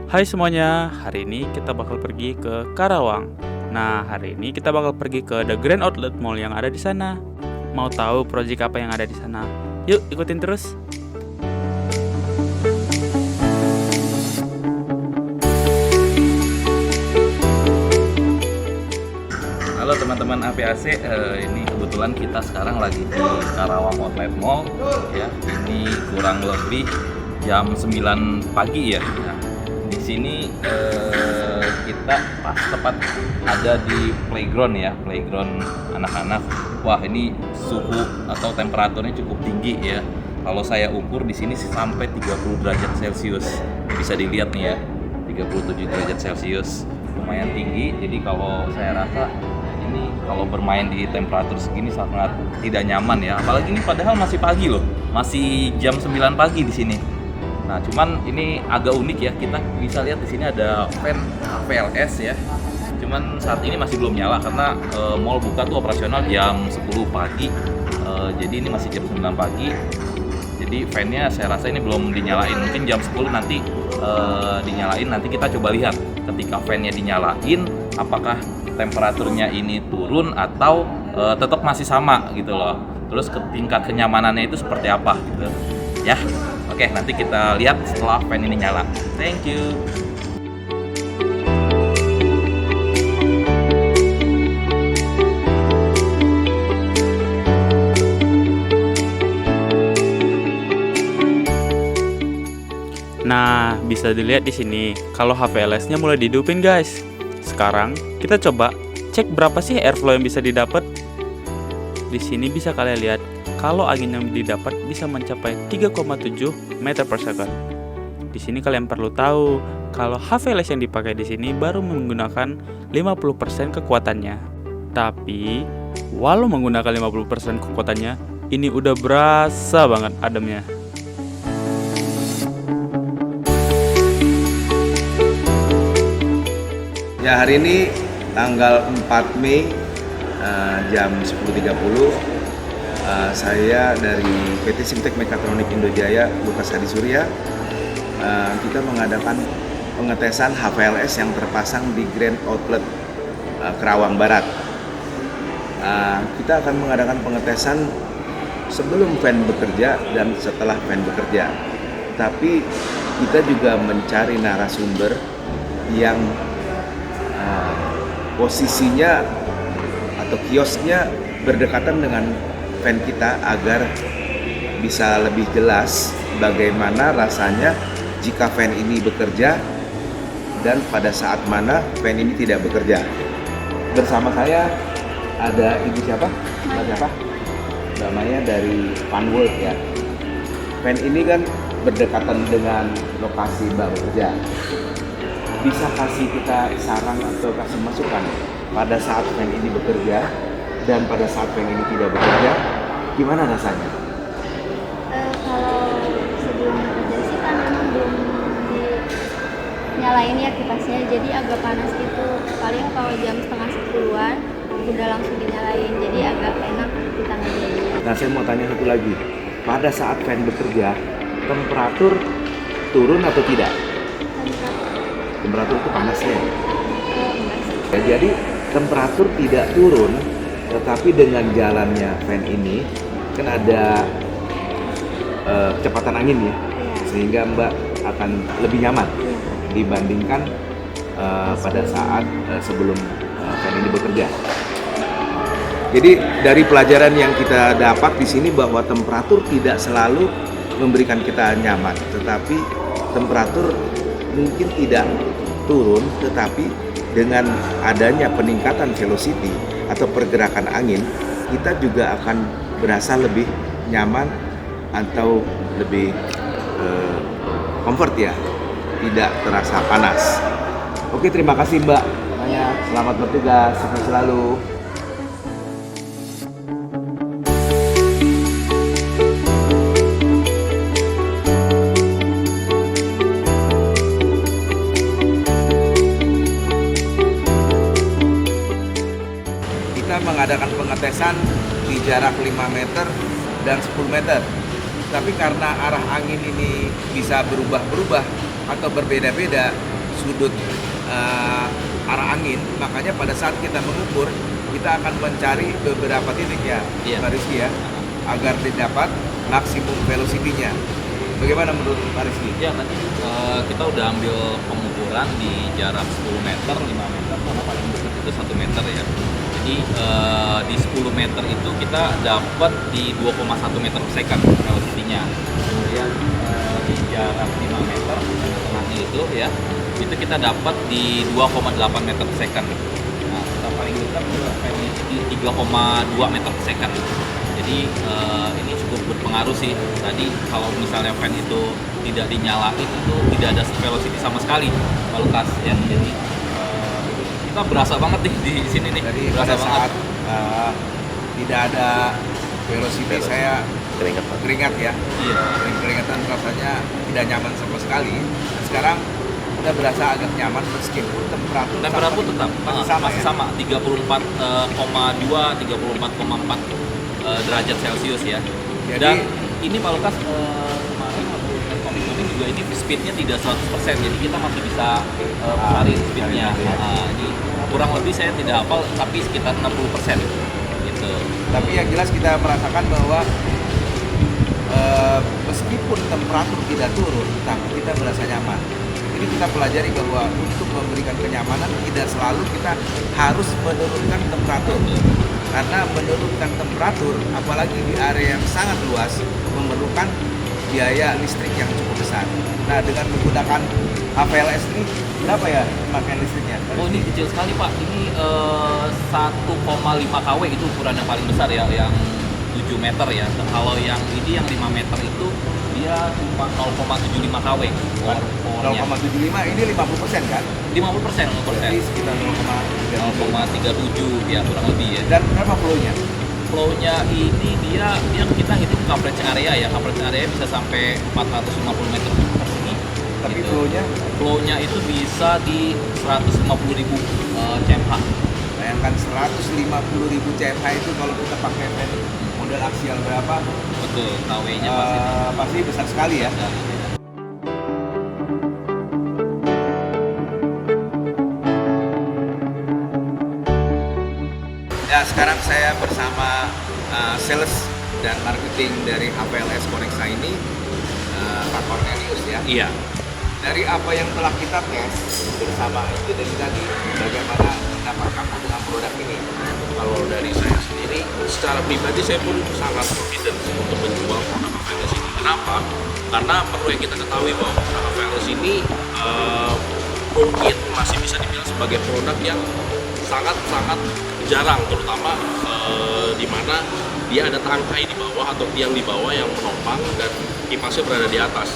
Hai semuanya, hari ini kita bakal pergi ke Karawang. Nah, hari ini kita bakal pergi ke The Grand Outlet Mall yang ada di sana. Mau tahu proyek apa yang ada di sana? Yuk, ikutin terus. Halo teman-teman APAC, ini kebetulan kita sekarang lagi di Karawang Outlet Mall ya. Ini kurang lebih jam 9 pagi ya. Nah, di sini kita pas tepat ada di playground ya, playground anak-anak. Wah, ini suhu atau temperaturnya cukup tinggi ya. Kalau saya ukur di sini sih sampai 30 derajat Celcius. Bisa dilihat nih ya, 37 derajat Celcius. Lumayan tinggi, jadi kalau saya rasa ini kalau bermain di temperatur segini sangat tidak nyaman ya. Apalagi ini padahal masih pagi loh. Masih jam 9 pagi di sini. Nah, cuman ini agak unik ya. Kita bisa lihat di sini ada fan HVLS ya. Cuman saat ini masih belum nyala karena mall buka tuh operasional jam 10 pagi. Jadi ini masih jam 9 pagi. Jadi fan-nya saya rasa ini belum dinyalain. Mungkin jam 10 nanti dinyalain. Nanti kita coba lihat ketika fan-nya dinyalain apakah temperaturnya ini turun atau tetap masih sama gitu loh. Terus tingkat kenyamanannya itu seperti apa gitu ya. Oke, nanti kita lihat setelah fan ini nyala. Thank you. Nah, bisa dilihat di sini kalau HVLS-nya mulai dihidupin, guys. Sekarang kita coba cek berapa sih airflow yang bisa didapat. Di sini bisa kalian lihat kalau angin yang didapat bisa mencapai 3,7 meter per second. Di sini kalian perlu tahu kalau HVLS yang dipakai di sini baru menggunakan 50% kekuatannya. Tapi walau menggunakan 50% kekuatannya, ini udah berasa banget ademnya. Ya, hari ini tanggal 4 Mei jam 10.30 saya dari PT Simtek Mekatronik Indojaya Lukas Hadi Surya kita mengadakan pengetesan HVLS yang terpasang di Grand Outlet Karawang Barat. Kita akan mengadakan pengetesan sebelum fan bekerja dan setelah fan bekerja. Tapi kita juga mencari narasumber yang posisinya atau kiosnya berdekatan dengan fan kita agar bisa lebih jelas bagaimana rasanya jika fan ini bekerja dan pada saat mana fan ini tidak bekerja. Bersama saya ada Ibu siapa? Mbak siapa? Mbak Maya dari Funworld ya. Fan ini kan berdekatan dengan lokasi Mbak bekerja. Bisa kasih kita saran atau kasih masukan pada saat fan ini bekerja dan pada saat fan ini tidak bekerja, gimana rasanya? Kalau sebelum bekerja sih kan memang belum dinyalain ya kipasnya, jadi agak panas gitu. Paling kalau jam setengah 10-an udah langsung dinyalain, jadi agak enak di tangan jadinya. Nah, saya mau tanya satu lagi, pada saat fan bekerja, temperatur turun atau tidak? Temperatur itu panasnya. Ya, jadi temperatur tidak turun, tetapi dengan jalannya fan ini kan ada kecepatan angin ya, sehingga Mbak akan lebih nyaman dibandingkan pada saat sebelum fan ini bekerja. Jadi dari pelajaran yang kita dapat di sini bahwa temperatur tidak selalu memberikan kita nyaman, tetapi temperatur mungkin tidak turun, tetapi dengan adanya peningkatan velocity atau pergerakan angin, kita juga akan berasa lebih nyaman atau lebih comfort ya, tidak terasa panas. Oke, terima kasih Mbak. Selamat bertugas, sukses selalu. Mengadakan pengetesan di jarak 5 meter dan 10 meter. Tapi karena arah angin ini bisa berubah-berubah atau berbeda-beda, sudut arah angin, makanya pada saat kita mengukur kita akan mencari beberapa titik ya, Iya. Pak Rizky ya, agar didapat maksimum velocity-nya. Bagaimana menurut Pak Rizky? Ya tadi kita udah ambil pengukuran di jarak 10 meter, 5 meter, sama paling dekat itu 1 meter ya. Jadi di 10 meter itu kita dapat di 2,1 meter per second velocity-nya. Kemudian di jarak 5 meter, tengahnya itu kita dapat di 2,8 meter per second. Nah, kita paling dekat di 3,2 meter per second. Jadi ini cukup berpengaruh sih. Tadi kalau misalnya fan itu tidak dinyalain itu tidak ada velocity sama sekali, Pak Lukas ya. Jadi kita berasa banget nih di sini nih. Jadi Berasa pada saat tidak ada velocity saya keringat ya. Iya. Keringatan rasanya tidak nyaman sama sekali. Sekarang kita berasa agak nyaman meskipun temperatur Temperatur tetap masih ya? sama 34,2 34,4 derajat Celcius ya. Jadi- Dan ini Pak Lukas kemarin waktu tes commissioning juga ini speednya tidak 100%, jadi kita masih bisa pusarin speednya. Ini kurang lebih saya tidak hafal tapi sekitar 60% gitu. Tapi yang jelas kita merasakan bahwa meskipun temperatur tidak turun, tapi kita merasa nyaman. Jadi kita pelajari bahwa untuk memberikan kenyamanan tidak selalu kita harus menurunkan temperatur. Karena menurunkan temperatur, apalagi di area yang sangat luas, memerlukan biaya listrik yang cukup besar. Nah, dengan menggunakan HPLS ini, berapa ya pemakaian listriknya? Oh ini kecil sekali Pak, ini 1,5 kW itu ukuran yang paling besar ya, yang 7 meter ya. Kalau yang ini yang 5 meter itu dia cuma 0,75 kW powernya. 0,75, ini 50% kan? 50%, Berarti sekitar 0,37 ya kurang lebih ya. Dan berapa flow-nya? Flow-nya ini dia kita hitung coverage area ya, coverage area bisa sampai 450 meter persegi. Tapi Gitu. flow-nya, Flow-nya itu bisa di 150.000 CMH. bayangkan 150.000 CMH itu kalau kita pakai fan model aksial berapa? Betul, KW-nya Pasti besar sekali ya. Ya, sekarang saya bersama sales dan marketing dari HPLS Konexa ini, Pak Cornelius ya. Iya. Dari apa yang telah kita tes bersama itu dari tadi, bagaimana pendapat kamu dengan produk ini? Kalau dari saya sendiri, secara pribadi saya pun sangat confident untuk menjual produk HVLS ini. Kenapa? Karena perlu yang kita ketahui bahwa produk HVLS ini mungkin masih bisa dibilang sebagai produk yang sangat-sangat jarang, terutama di mana dia ada tangkai di bawah atau tiang di bawah yang menopang dan kipasnya berada di atas.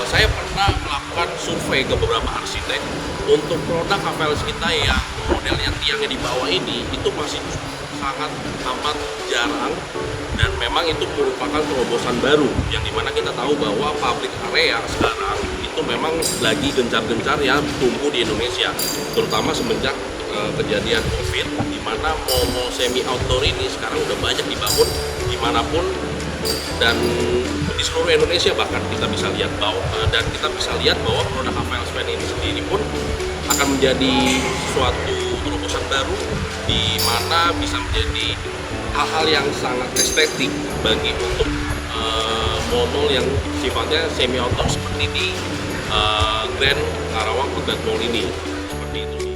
Saya pernah melakukan survei ke beberapa arsitek untuk produk HVLS kita yang modelnya tiangnya di bawah ini itu masih sangat amat jarang dan memang itu merupakan terobosan baru yang dimana kita tahu bahwa public area sekarang itu memang lagi gencar-gencar ya tumbuh di Indonesia, terutama semenjak kejadian COVID di mana mall semi outdoor ini sekarang udah banyak dibangun dimanapun dan di seluruh Indonesia. Bahkan kita bisa lihat bahwa produk HVLS Fan ini sendiri pun akan menjadi suatu terobosan baru di mana bisa menjadi hal-hal yang sangat estetik bagi untuk mall-mall yang sifatnya semi outdoor seperti di Grand Karawang Outlet Mall ini, seperti itu sih.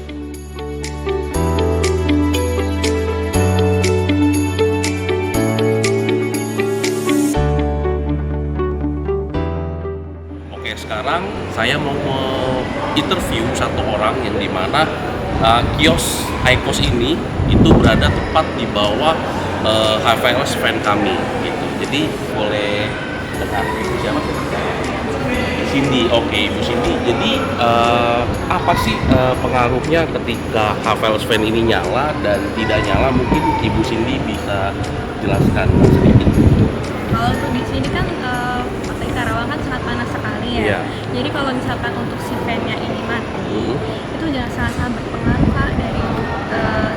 Sekarang saya mau interview satu orang yang dimana kios Icos ini itu berada tepat di bawah HVLS fan kami gitu. Jadi boleh dengar Ibu siapa? Cindy. Oke, Ibu Cindy. Jadi apa sih pengaruhnya ketika HVLS fan ini nyala dan tidak nyala? Mungkin Ibu Cindy bisa jelaskan sedikit. Kalau untuk di sini kan kota Karawang kan sangat panas sekali ya. Iya. Jadi kalau misalkan untuk si fan-nya ini mati, itu jangan sangat berpengaruh Kak dari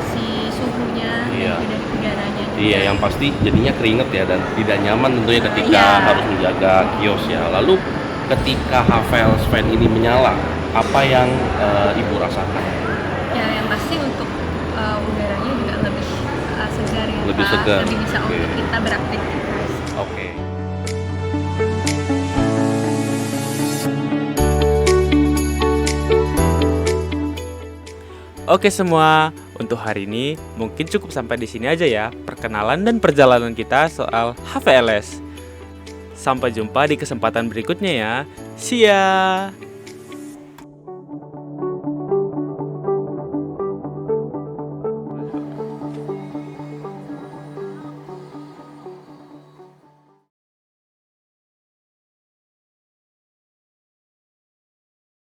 si suhunya Iya. dan juga dari udaranya. Iya, yang pasti jadinya keringet ya dan tidak nyaman tentunya ketika Iya. harus menjaga kios ya. Lalu ketika HVLS fan ini menyala, apa yang Ibu rasakan? Ya yang pasti untuk udaranya juga lebih segar ya, Lebih Pak. segar. Lebih bisa Oke. untuk kita beraktivitas. Oke. Oke semua, untuk hari ini mungkin cukup sampai di sini aja ya perkenalan dan perjalanan kita soal HVLS. Sampai jumpa di kesempatan berikutnya ya. See ya.